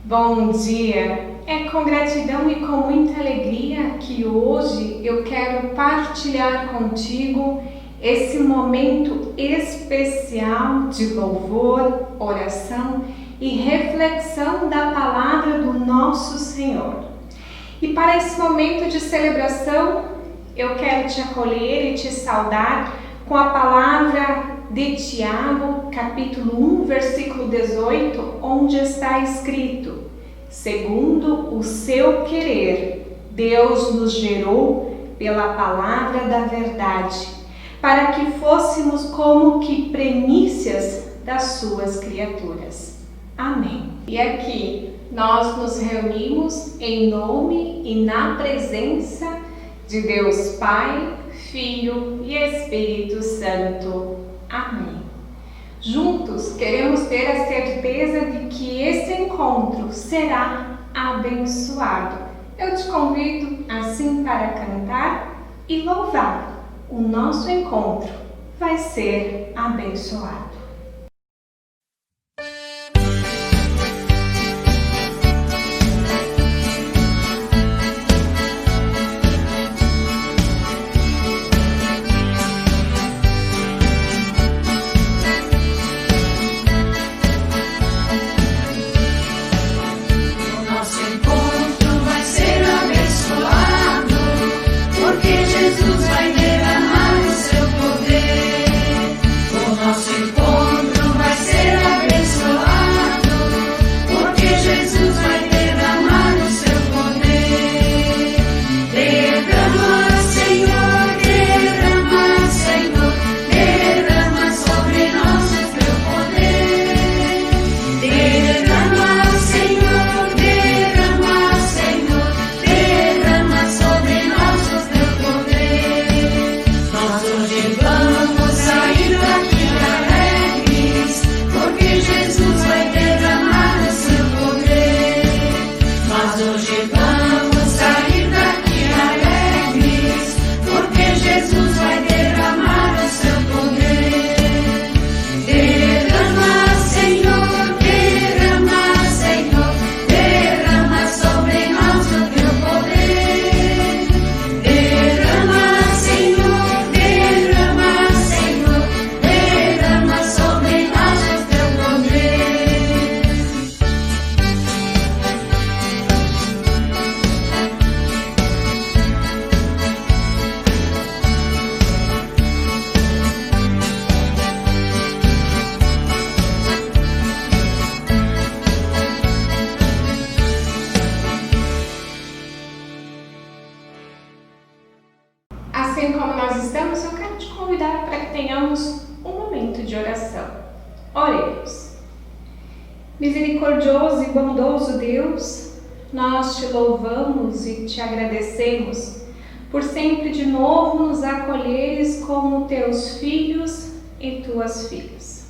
Bom dia! É com gratidão e com muita alegria que hoje eu quero partilhar contigo esse momento especial de louvor, oração e reflexão da palavra do nosso Senhor. E para esse momento de celebração, eu quero te acolher e te saudar com a palavra de Tiago, capítulo 1, versículo 18, onde está escrito: segundo o seu querer, Deus nos gerou pela palavra da verdade, para que fôssemos como que primícias das suas criaturas. Amém. E aqui nós nos reunimos em nome e na presença de Deus Pai, Filho e Espírito Santo. Amém. Juntos queremos ter a certeza de que esse encontro será abençoado. Eu te convido assim para cantar e louvar. O nosso encontro vai ser abençoado. Assim como nós estamos, eu quero te convidar para que tenhamos um momento de oração. Oremos. Misericordioso e bondoso Deus, nós te louvamos e te agradecemos por sempre de novo nos acolheres como teus filhos e tuas filhas.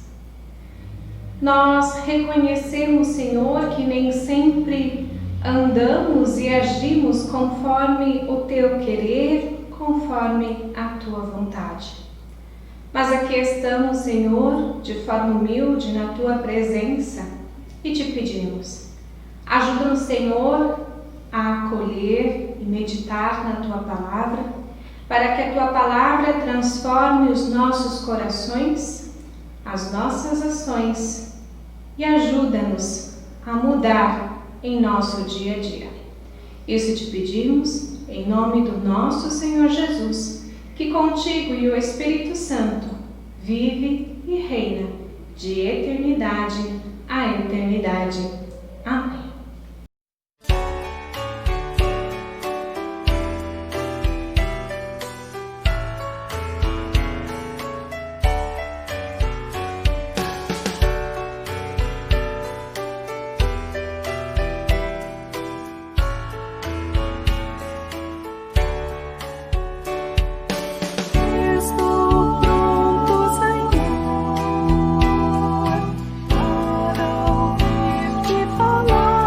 Nós reconhecemos, Senhor, que nem sempre andamos e agimos conforme o teu querer, conforme a tua vontade. Mas aqui estamos, Senhor, de forma humilde na tua presença e te pedimos: ajuda-nos, Senhor, a acolher e meditar na tua palavra, para que a tua palavra transforme os nossos corações, as nossas ações e ajuda-nos a mudar em nosso dia a dia. Isso te pedimos em nome do nosso Senhor Jesus, que contigo e o Espírito Santo vive e reina de eternidade a eternidade. Amém. Falar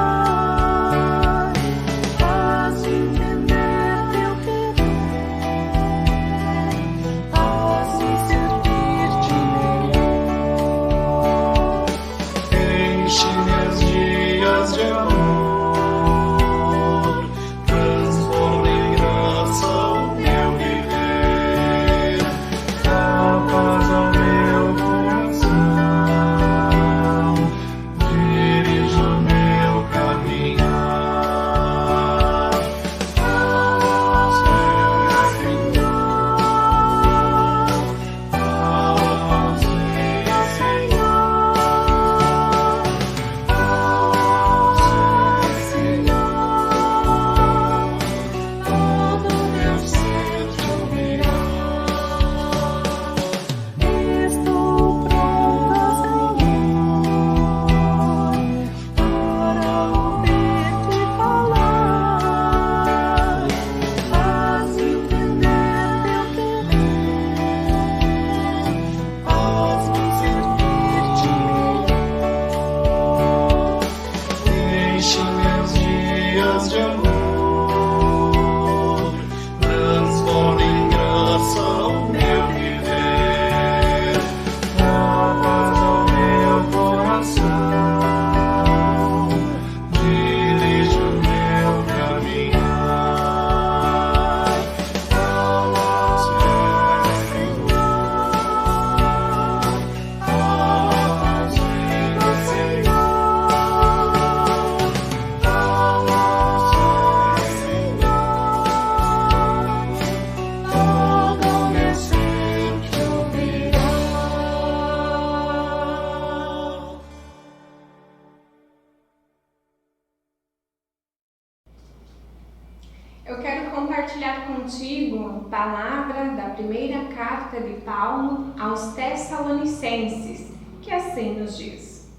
Eu quero compartilhar contigo a palavra da primeira carta de Paulo aos Tessalonicenses, que assim nos diz: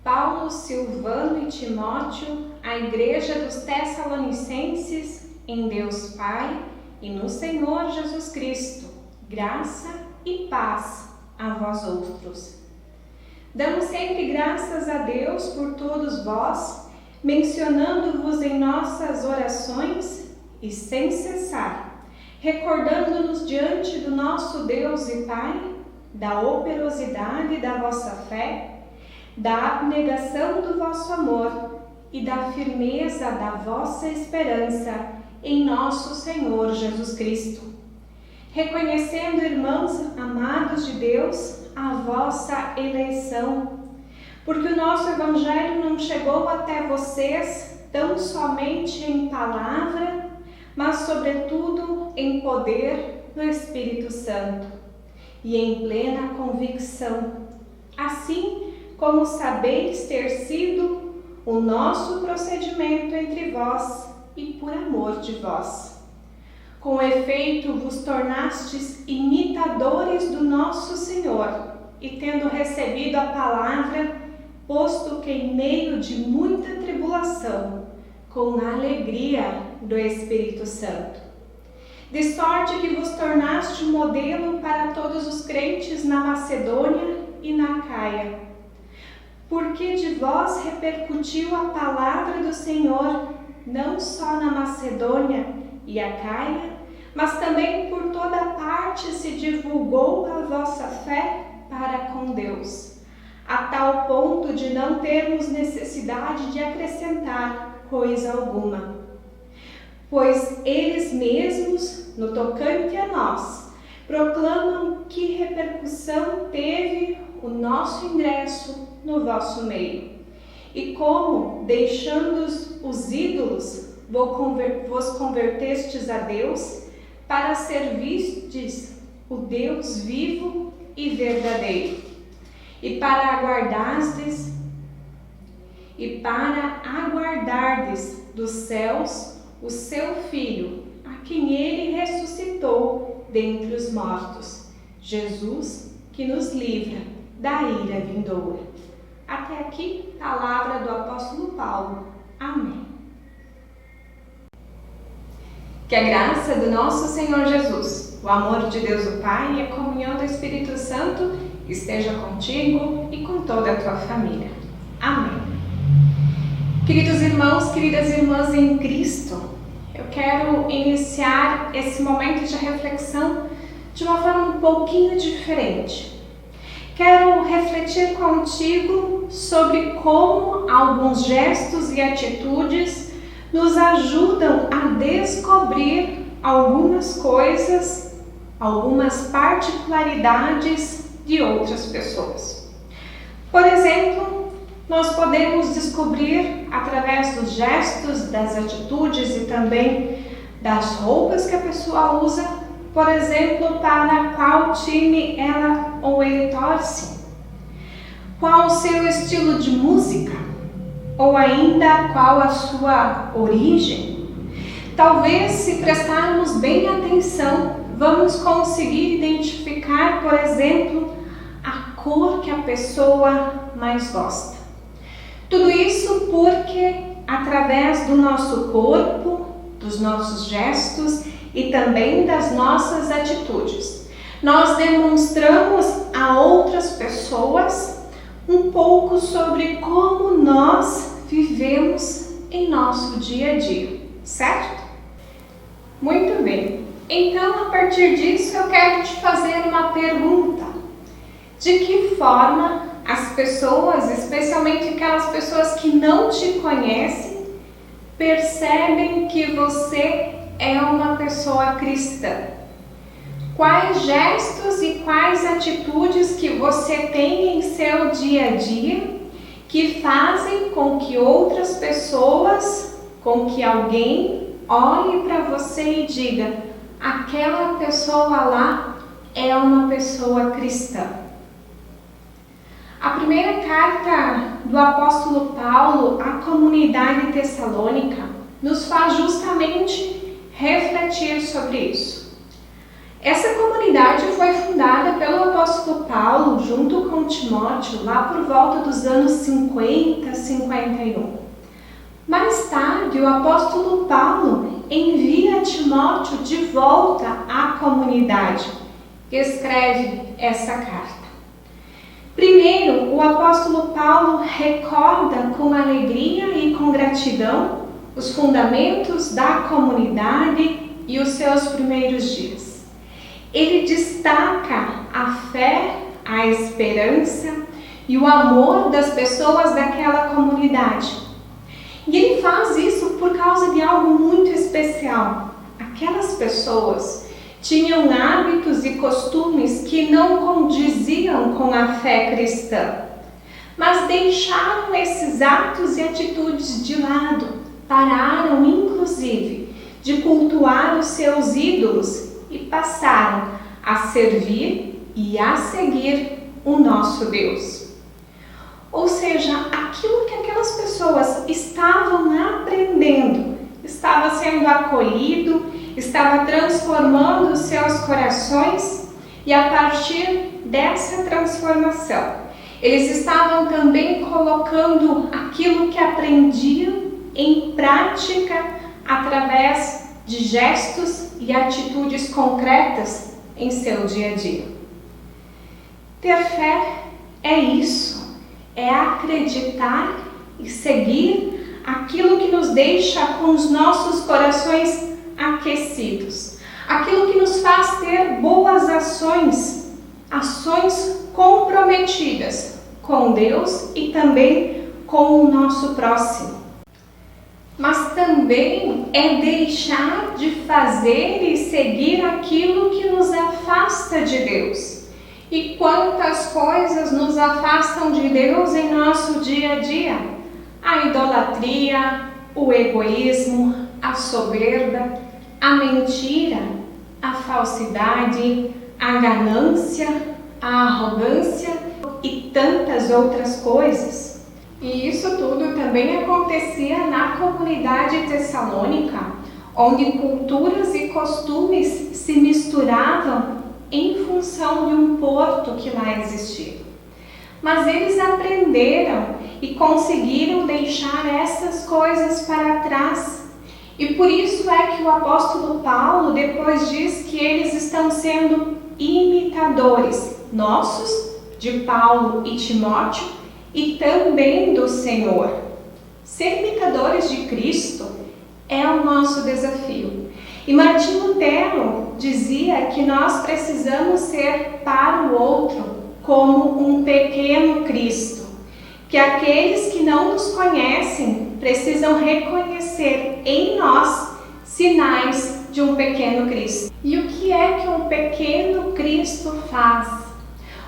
Paulo, Silvano e Timóteo, a igreja dos Tessalonicenses, em Deus Pai e no Senhor Jesus Cristo, graça e paz a vós outros. Damos sempre graças a Deus por todos vós, mencionando-vos em nossas orações e sem cessar, recordando-nos diante do nosso Deus e Pai da operosidade da vossa fé, da abnegação do vosso amor e da firmeza da vossa esperança em nosso Senhor Jesus Cristo. Reconhecendo, irmãos amados de Deus, a vossa eleição, porque o nosso Evangelho não chegou até vocês tão somente em palavra, mas sobretudo em poder do Espírito Santo e em plena convicção, assim como sabeis ter sido o nosso procedimento entre vós e por amor de vós. Com efeito, vos tornastes imitadores do nosso Senhor, e tendo recebido a palavra, posto que em meio de muita tribulação, com a alegria do Espírito Santo. De sorte que vos tornaste modelo para todos os crentes na Macedônia e na Acaia. Porque de vós repercutiu a palavra do Senhor, não só na Macedônia e Acaia, mas também por toda parte se divulgou a vossa fé para com Deus, a tal ponto de não termos necessidade de acrescentar coisa alguma. Pois eles mesmos, no tocante a nós, proclamam que repercussão teve o nosso ingresso no vosso meio, e como, deixando os ídolos, vos convertestes a Deus, para servistes o Deus vivo e verdadeiro, e para aguardardes dos céus o seu Filho, a quem ele ressuscitou dentre os mortos, Jesus, que nos livra da ira vindoura. Até aqui, palavra do apóstolo Paulo. Amém. Que a graça do nosso Senhor Jesus, o amor de Deus o Pai e a comunhão do Espírito Santo esteja contigo e com toda a tua família. Amém. Queridos irmãos, queridas irmãs em Cristo, eu quero iniciar esse momento de reflexão de uma forma um pouquinho diferente. Quero refletir contigo sobre como alguns gestos e atitudes nos ajudam a descobrir algumas coisas, algumas particularidades de outras pessoas. Por exemplo, nós podemos descobrir através dos gestos, das atitudes e também das roupas que a pessoa usa, por exemplo, para qual time ela ou ele torce, qual o seu estilo de música, ou ainda qual a sua origem. Talvez, se prestarmos bem atenção, vamos conseguir identificar, por exemplo, a cor que a pessoa mais gosta. Tudo isso porque, através do nosso corpo, dos nossos gestos e também das nossas atitudes, nós demonstramos a outras pessoas um pouco sobre como nós vivemos em nosso dia a dia, certo? Muito bem. Então, a partir disso, eu quero te fazer uma pergunta. De que forma as pessoas, especialmente aquelas pessoas que não te conhecem, percebem que você é uma pessoa cristã? Quais gestos e quais atitudes que você tem em seu dia a dia que fazem com que outras pessoas, com que alguém olhe para você e diga: aquela pessoa lá é uma pessoa cristã? A primeira carta do apóstolo Paulo à comunidade tessalônica nos faz justamente refletir sobre isso. Essa comunidade foi fundada pelo apóstolo Paulo junto com Timóteo lá por volta dos anos 50, 51. Mais tarde, o apóstolo Paulo envia Timóteo de volta à comunidade e escreve essa carta. Primeiro, o apóstolo Paulo recorda com alegria e com gratidão os fundamentos da comunidade e os seus primeiros dias. Ele destaca a fé, a esperança e o amor das pessoas daquela comunidade. E ele faz isso por causa de algo muito especial. Aquelas pessoas tinham hábitos e costumes que não condiziam com a fé cristã, mas deixaram esses atos e atitudes de lado, pararam inclusive de cultuar os seus ídolos e passaram a servir e a seguir o nosso Deus. Ou seja, aquilo que aquelas pessoas estavam aprendendo estava sendo acolhido, estava transformando os seus corações, e a partir dessa transformação, eles estavam também colocando aquilo que aprendiam em prática através de gestos e atitudes concretas em seu dia a dia. Ter fé é isso, é acreditar e seguir aquilo que nos deixa com os nossos corações aquecidos, aquilo que nos faz ter boas ações, ações comprometidas com Deus e também com o nosso próximo. Mas também é deixar de fazer e seguir aquilo que nos afasta de Deus. E quantas coisas nos afastam de Deus em nosso dia a dia? A idolatria, o egoísmo, a soberba, a mentira, a falsidade, a ganância, a arrogância e tantas outras coisas. E isso tudo também acontecia na comunidade tessalônica, onde culturas e costumes se misturavam em função de um porto que lá existia. Mas eles aprenderam e conseguiram deixar essas coisas para trás. E por isso é que o apóstolo Paulo depois diz que eles estão sendo imitadores nossos, de Paulo e Timóteo, e também do Senhor. Ser imitadores de Cristo é o nosso desafio. E Martinho Lutero dizia que nós precisamos ser para o outro como um pequeno Cristo, que aqueles que não nos conhecem precisam reconhecer em nós sinais de um pequeno Cristo. E o que é que um pequeno Cristo faz?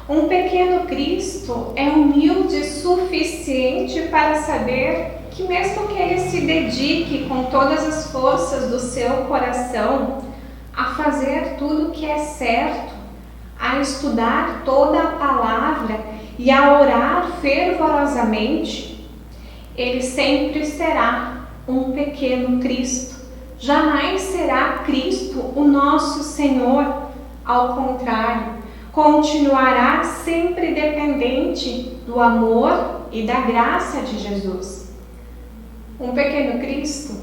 Um pequeno Cristo é humilde o suficiente para saber que mesmo que ele se dedique com todas as forças do seu coração a fazer tudo o que é certo, a estudar toda a palavra e a orar fervorosamente, ele sempre será um pequeno Cristo. Jamais será Cristo o nosso Senhor. Ao contrário, continuará sempre dependente do amor e da graça de Jesus. Um pequeno Cristo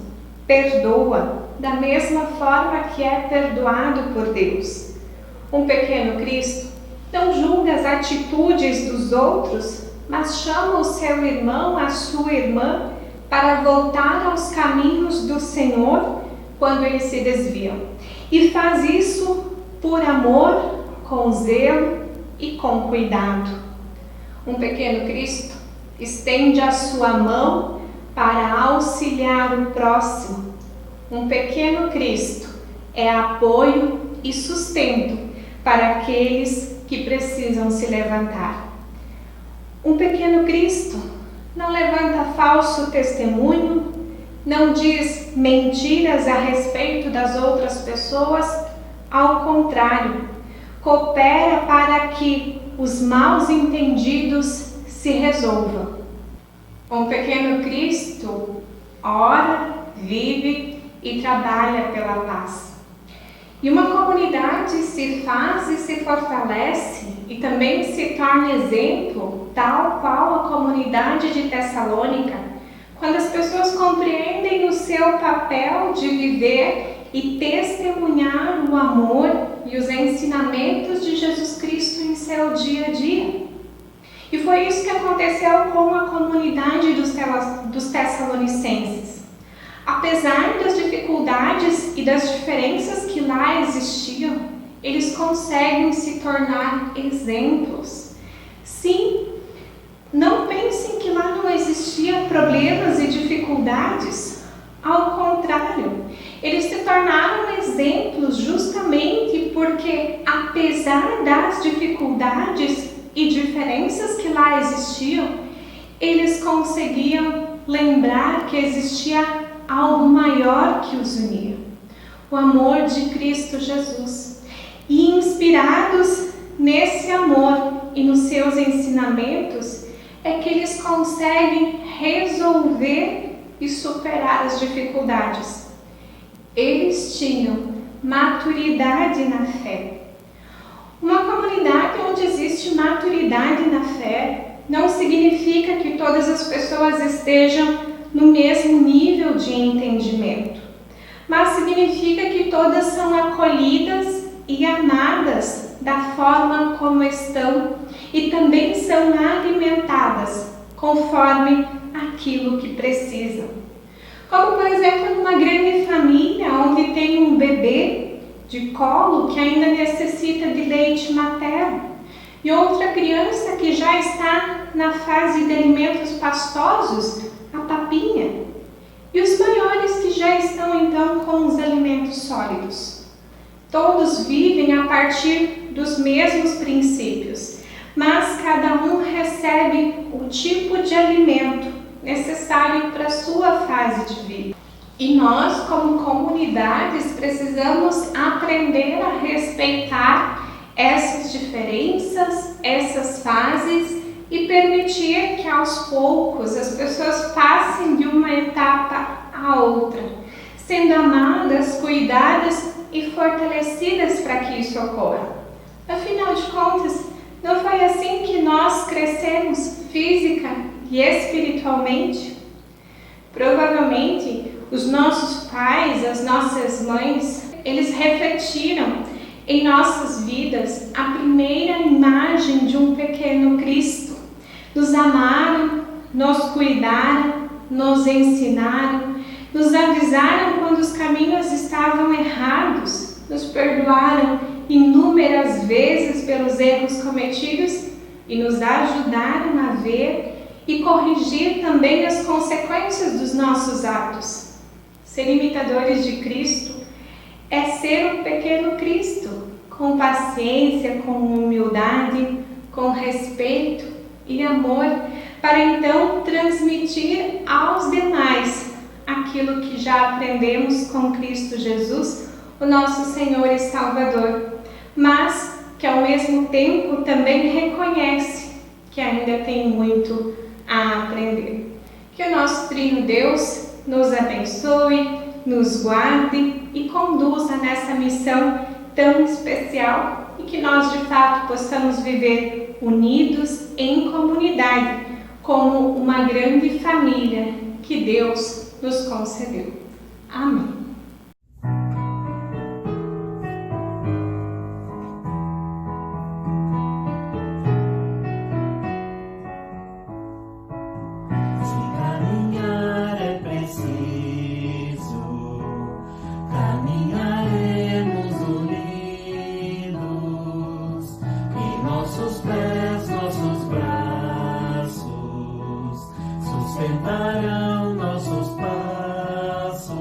perdoa da mesma forma que é perdoado por Deus. Um pequeno Cristo não julga as atitudes dos outros, mas chama o seu irmão, a sua irmã, para voltar aos caminhos do Senhor quando eles se desviam. E faz isso por amor, com zelo e com cuidado. Um pequeno Cristo estende a sua mão para auxiliar o próximo. Um pequeno Cristo é apoio e sustento para aqueles que precisam se levantar. Um pequeno Cristo não levanta falso testemunho, não diz mentiras a respeito das outras pessoas, ao contrário, coopera para que os maus entendidos se resolvam. Um pequeno Cristo ora, vive e trabalha pela paz. E uma comunidade se faz e se fortalece e também se torna exemplo, tal qual a comunidade de Tessalônica, quando as pessoas compreendem o seu papel de viver e testemunhar o amor e os ensinamentos de Jesus Cristo em seu dia a dia. E foi isso que aconteceu com a comunidade dos Tessalonicenses. Apesar das dificuldades e das diferenças que lá existiam, eles conseguem se tornar exemplos. Sim, não pensem que lá não existiam problemas e dificuldades. Ao contrário, eles se tornaram exemplos justamente porque, apesar das dificuldades e diferenças que lá existiam, eles conseguiam lembrar que existia algo maior que os unia, o amor de Cristo Jesus. E inspirados nesse amor e nos seus ensinamentos, é que eles conseguem resolver e superar as dificuldades. Eles tinham maturidade na fé. Uma comunidade onde existe maturidade na fé não significa que todas as pessoas estejam no mesmo nível de entendimento, mas significa que todas são acolhidas e amadas da forma como estão e também são alimentadas conforme aquilo que precisam. Como, por exemplo, numa grande família onde tem um bebê de colo que ainda necessita de leite materno e outra criança que já está na fase de alimentos pastosos, a papinha, e os maiores que já estão então com os alimentos sólidos. Todos vivem a partir dos mesmos princípios, mas cada um recebe o tipo de alimento necessário para a sua fase de vida. E nós, como comunidades, precisamos aprender a respeitar essas diferenças, essas fases e permitir que aos poucos as pessoas passem de uma etapa a outra, sendo amadas, cuidadas e fortalecidas para que isso ocorra. Afinal de contas, não foi assim que nós crescemos física e espiritualmente? Provavelmente, os nossos pais, as nossas mães, eles refletiram em nossas vidas a primeira imagem de um pequeno Cristo. Nos amaram, nos cuidaram, nos ensinaram, nos avisaram quando os caminhos estavam errados, nos perdoaram inúmeras vezes pelos erros cometidos e nos ajudaram a ver e corrigir também as consequências dos nossos atos. Ser imitadores de Cristo é ser um pequeno Cristo, com paciência, com humildade, com respeito e amor, para então transmitir aos demais aquilo que já aprendemos com Cristo Jesus, o nosso Senhor e Salvador, mas que ao mesmo tempo também reconhece que ainda tem muito a aprender. Que o nosso Trino Deus nos abençoe, nos guarde e conduza nessa missão tão especial e que nós de fato possamos viver unidos em comunidade, como uma grande família que Deus nos concedeu. Amém. Sustentarão nossos passos,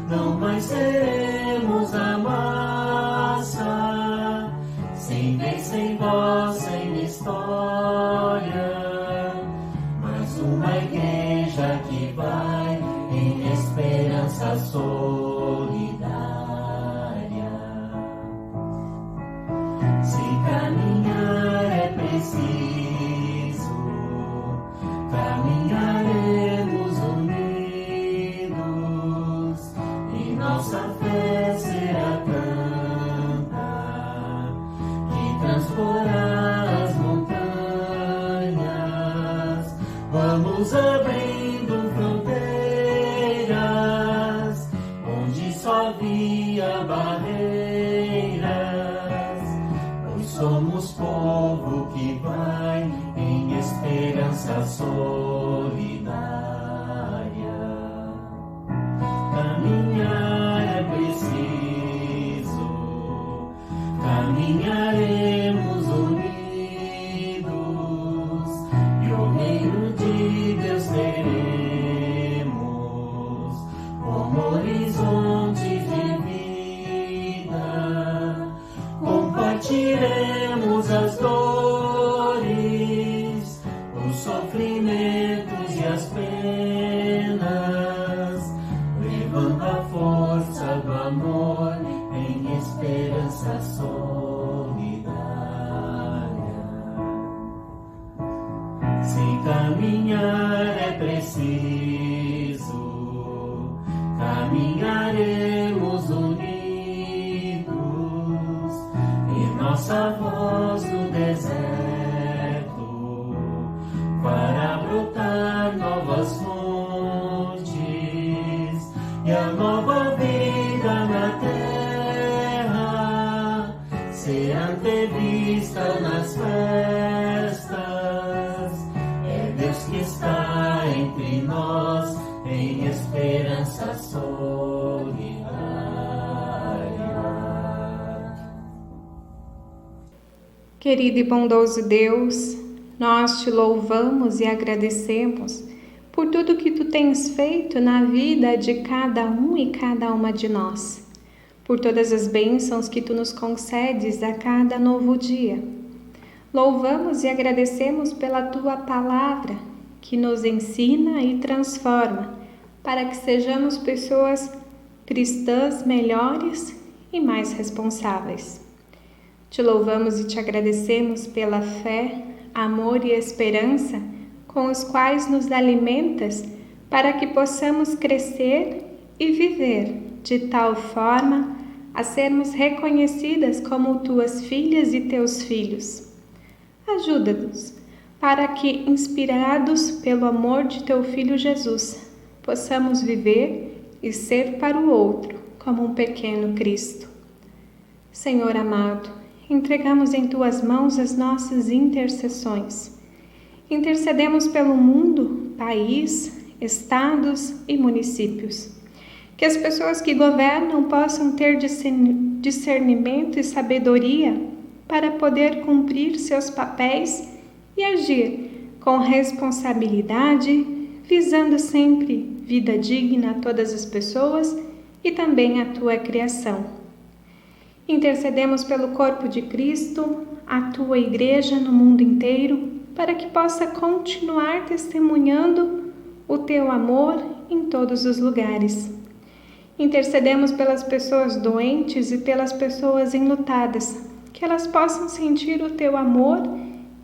não mais seremos a massa, sem vez, sem voz, sem história, mas uma igreja que vai em esperança solidária. Se caminhar é preciso, caminharemos unidos Vamos abrindo fronteiras, onde só havia barreiras. Pois somos povo que vai em esperança solidária. Caminhar é preciso, caminharemos unidos, e o reino de Deus teremos como horizonte de vida. Compartilhemos as dores, os sofrimentos e as penas, levando a força do amor em esperança solidária. Se caminhar é preciso, caminharemos unidos, e nossa voz no deserto fará brotar novas fontes, e a nova vida na terra será antevista nas festas. É Deus que está entre nós em esperança solidária. Querido e bondoso Deus, nós te louvamos e agradecemos por tudo que tu tens feito na vida de cada um e cada uma de nós, por todas as bênçãos que tu nos concedes a cada novo dia. Louvamos e agradecemos pela tua palavra, que nos ensina e transforma, para que sejamos pessoas cristãs melhores e mais responsáveis. Te louvamos e te agradecemos pela fé, amor e esperança com os quais nos alimentas, para que possamos crescer e viver de tal forma a sermos reconhecidas como tuas filhas e teus filhos. Ajuda-nos para que, inspirados pelo amor de teu Filho Jesus, possamos viver e ser para o outro como um pequeno Cristo. Senhor amado, entregamos em tuas mãos as nossas intercessões. Intercedemos pelo mundo, país, estados e municípios. Que as pessoas que governam possam ter discernimento e sabedoria para poder cumprir seus papéis e agir com responsabilidade, visando sempre vida digna a todas as pessoas e também a tua criação. Intercedemos pelo corpo de Cristo, a tua igreja no mundo inteiro, para que possa continuar testemunhando o teu amor em todos os lugares. Intercedemos pelas pessoas doentes e pelas pessoas enlutadas, que elas possam sentir o teu amor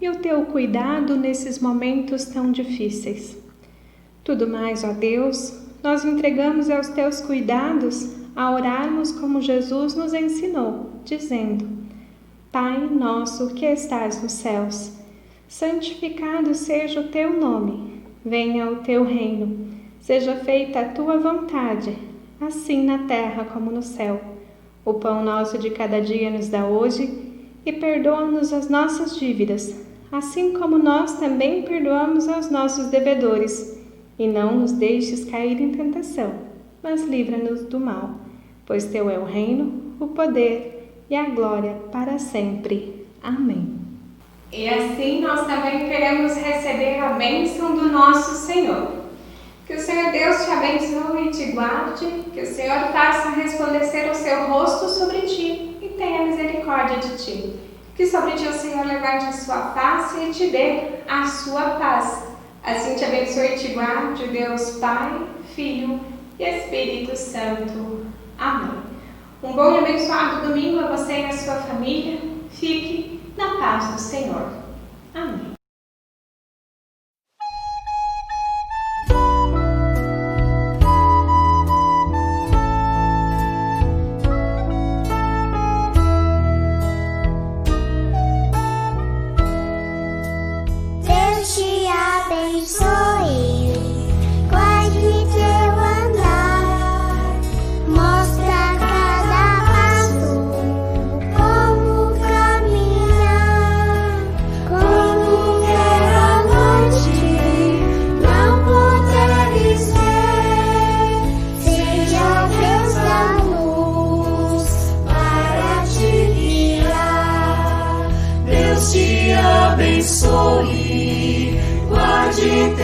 e o teu cuidado nesses momentos tão difíceis. Tudo mais, ó Deus, nós entregamos aos teus cuidados a orarmos como Jesus nos ensinou, dizendo: Pai nosso que estás nos céus, santificado seja o teu nome, venha o teu reino, seja feita a tua vontade, assim na terra como no céu. O pão nosso de cada dia nos dá hoje, e perdoa-nos as nossas dívidas, assim como nós também perdoamos aos nossos devedores. E não nos deixes cair em tentação, mas livra-nos do mal, pois teu é o reino, o poder e a glória para sempre. Amém. E assim nós também queremos receber a bênção do nosso Senhor. Que o Senhor Deus te abençoe e te guarde, que o Senhor faça resplandecer o seu rosto sobre ti e tenha misericórdia de ti. Que sobre ti o Senhor levante a sua face e te dê a sua paz. Assim te abençoe e te guarde o Deus Pai, Filho e Espírito Santo. Amém. Um bom e abençoado domingo a você e a sua família. Fique na paz do Senhor. Amém. Deus te abençoe. te